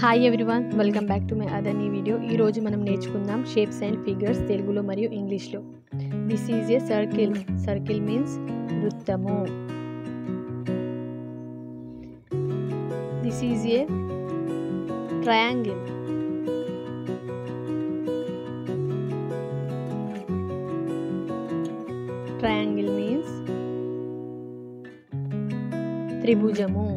Hi everyone, welcome back to my other new video. ఈరోజు మనం నేర్చుకుందాం షేప్స్ అండ్ ఫిగర్స్ తెలుగులో మరియు ఇంగ్లీష్లో. This is a circle. Circle means వృత్తము. This is a triangle. Triangle means త్రిభుజము.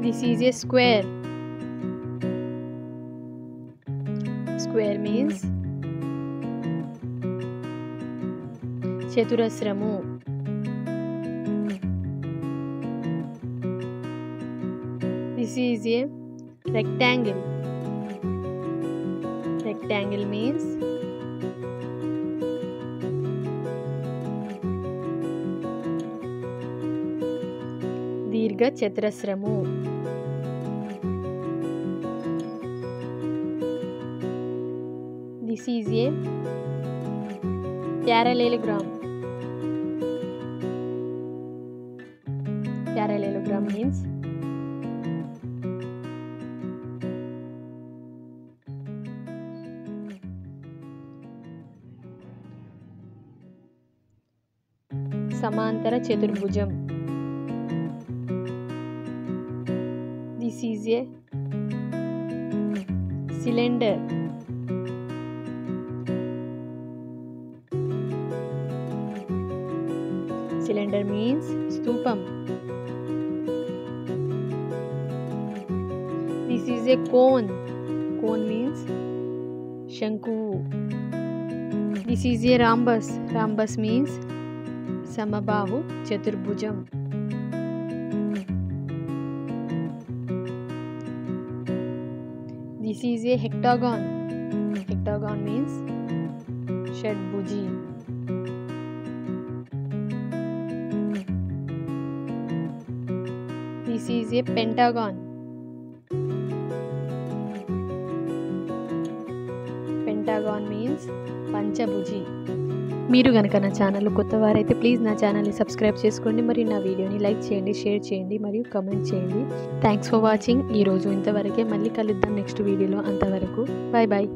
This is a square. Square means చతురస్రము. This is a rectangle. Rectangle means దీర్ఘ చతురస్రము. This is a parallelogram. Parallelogram means సమాంతర చతుర్భుజం. This is a cylinder. Cylinder means stupam. This is a cone. Cone means shanku. This is a rhombus. Rhombus means samabahu chaturbhujam. This is a hectagon. Hectagon means shadbhuji. This is a pentagon. Pentagon means పంచభుజి. మీరు గనక నా channel కొత్తవారైతే please నా ఛానల్ని subscribe చేసుకోండి, మరియు నా వీడియోని like చేయండి, షేర్ చేయండి మరియు కామెంట్ చేయండి. Thanks for watching. ఈరోజు ఇంతవరకే. మళ్ళీ కలుద్దాం నెక్స్ట్ వీడియోలో. అంతవరకు బాయ్ బాయ్.